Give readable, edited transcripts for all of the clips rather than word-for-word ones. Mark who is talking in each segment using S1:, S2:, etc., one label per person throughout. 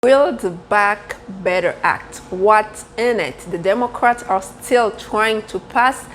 S1: Build Back Better Act. What's in it? The Democrats are still trying to pass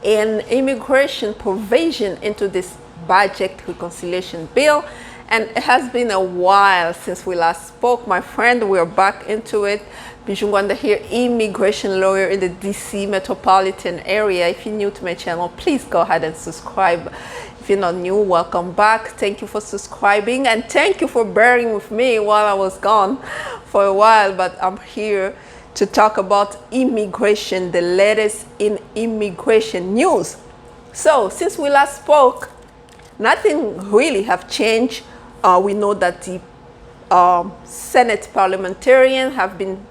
S1: an immigration provision into this budget reconciliation bill, and it has been a while since we last spoke. My friend, we're back into it. Bijoux Ngwanda here, immigration lawyer in the DC metropolitan area. If you're new to my channel, please go ahead and subscribe. If you're not new, welcome back. Thank you for subscribing, and thank you for bearing with me while I was gone for a while, but I'm here to talk about immigration, the latest in immigration news. So since we last spoke, nothing really have changed. We know that the Senate parliamentarians have been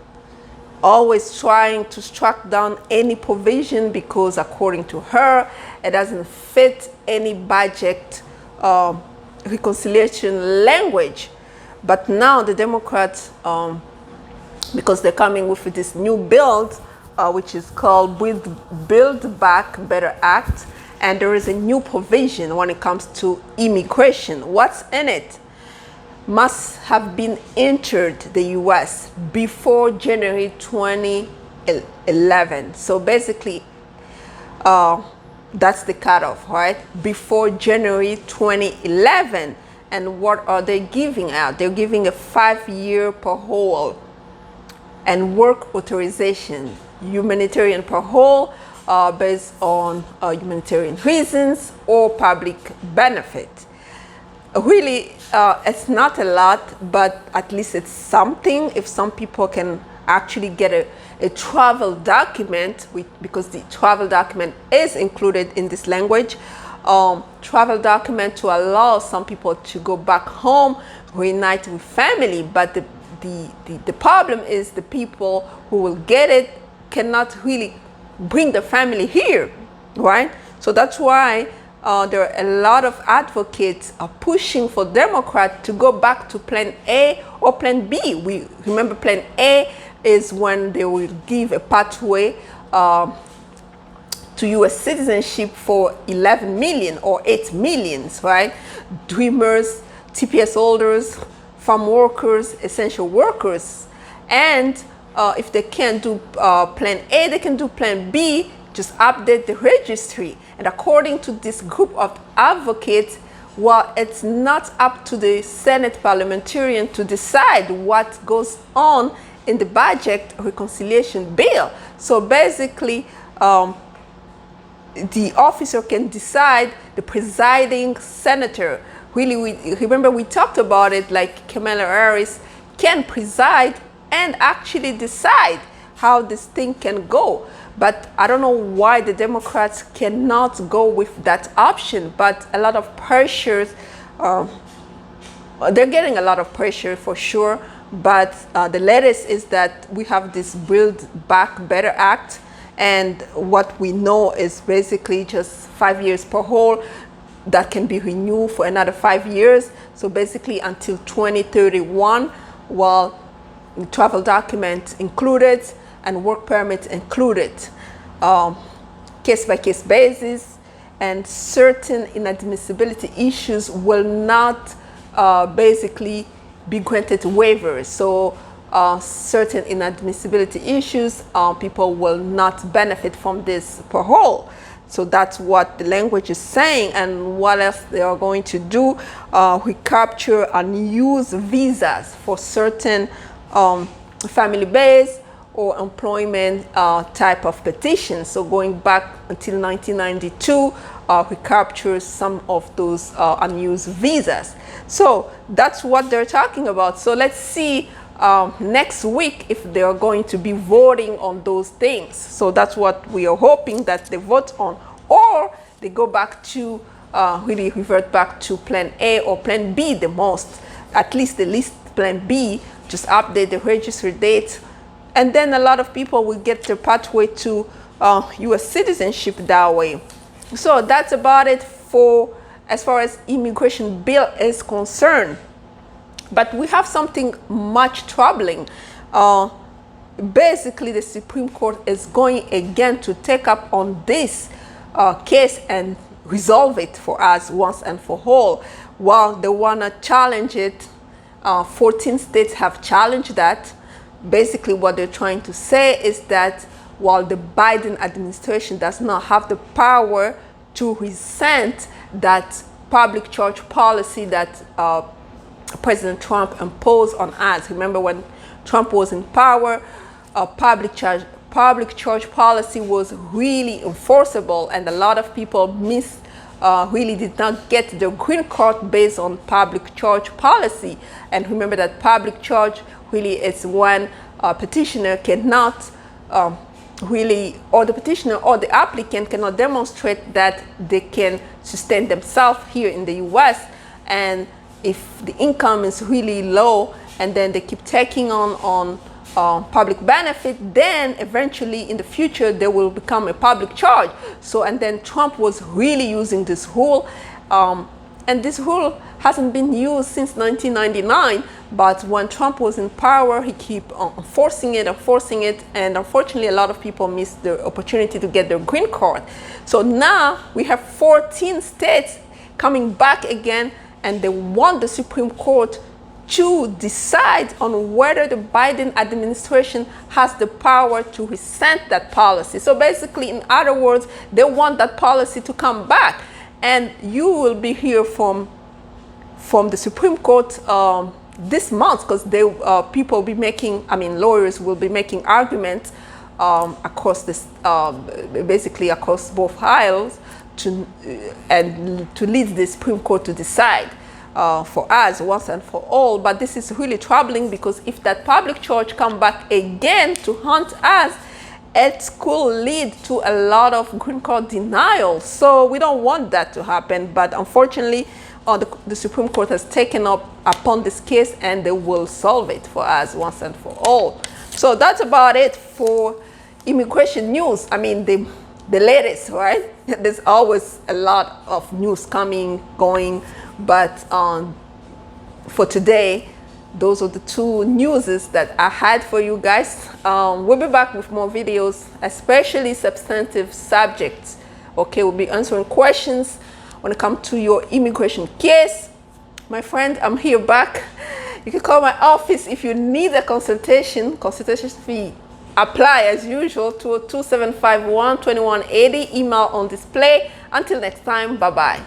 S1: always trying to strike down any provision because, according to her, it doesn't fit any budget reconciliation language. But now the Democrats, because they're coming with this new bill, which is called Build Back Better Act, and there is a new provision when it comes to immigration. What's in it? Must have been entered the U.S. before January 2011. So basically, that's the cutoff, right? Before January 2011. And what are they giving out? They're giving a 5-year parole and work authorization, humanitarian parole based on humanitarian reasons or public benefit. Really, it's not a lot, but at least it's something. If some people can actually get a travel document, because the travel document is included in this language, travel document to allow some people to go back home, reunite with family. But the problem is the people who will get it cannot really bring the family here, right? So that's why there are a lot of advocates are pushing for Democrats to go back to Plan A or Plan B. We remember Plan A is when they will give a pathway to U.S. citizenship for 11 million or 8 million, right? Dreamers, TPS holders, farm workers, essential workers. And if they can't do Plan A, they can do Plan B. Just update the registry. And according to this group of advocates, well, it's not up to the Senate parliamentarian to decide what goes on in the budget reconciliation bill. So basically, the officer can decide, the presiding senator. Really, remember we talked about it, like Kamala Harris can preside and actually decide how this thing can go. But I don't know why the Democrats cannot go with that option. But a lot of pressures, they're getting a lot of pressure for sure. But the latest is that we have this Build Back Better Act. And what we know is basically just 5 years parole that can be renewed for another 5 years. So basically until 2031, while travel documents included and work permits included, case-by-case basis, and certain inadmissibility issues will not basically be granted waivers. So certain inadmissibility issues, people will not benefit from this parole. So that's what the language is saying. And what else they are going to do? Recapture and use visas for certain family-based or employment type of petitions. So going back until 1992, recapture some of those unused visas. So that's what they're talking about. So let's see next week if they are going to be voting on those things. So that's what we are hoping that they vote on, or they go back to really revert back to Plan A or Plan B the most, at least Plan B, just update the registry date. And then a lot of people will get their pathway to U.S. citizenship that way. So that's about it for as far as immigration bill is concerned. But we have something much troubling. Basically, the Supreme Court is going again to take up on this case and resolve it for us once and for all. While they want to challenge it 14 states have challenged that. Basically, what they're trying to say is that while the Biden administration does not have the power to rescind that public charge policy that President Trump imposed on us. Remember when Trump was in power, public charge policy was really enforceable, and a lot of people really did not get their green card based on public charge policy. And remember that public charge really is when a petitioner cannot or the petitioner or the applicant cannot demonstrate that they can sustain themselves here in the US. And if the income is really low and then they keep taking on public benefit, then eventually in the future they will become a public charge. So, and then Trump was really using this rule, and this rule hasn't been used since 1999. But when Trump was in power, he kept enforcing it, and unfortunately a lot of people missed the opportunity to get their green card. So now we have 14 states coming back again, and they want the Supreme Court to decide on whether the Biden administration has the power to rescind that policy. So basically, in other words, they want that policy to come back. And you will be here from the Supreme Court this month, because people will be making, lawyers will be making arguments across this, basically across both aisles, to lead the Supreme Court to decide for us once and for all. But this is really troubling, because if that public charge come back again to haunt us, it could lead to a lot of green card denial. So we don't want that to happen. But unfortunately, the Supreme Court has taken up upon this case, and they will solve it for us once and for all. So that's about it for immigration news. The latest, right? There's always a lot of news coming, going, but for today, those are the two newses that I had for you guys. We'll be back with more videos, especially substantive subjects. Okay, we'll be answering questions when it comes to your immigration case. My friend, I'm here back. You can call my office if you need a consultation. Consultation fee apply as usual to 2751-2180. Email on display. Until next time, bye-bye.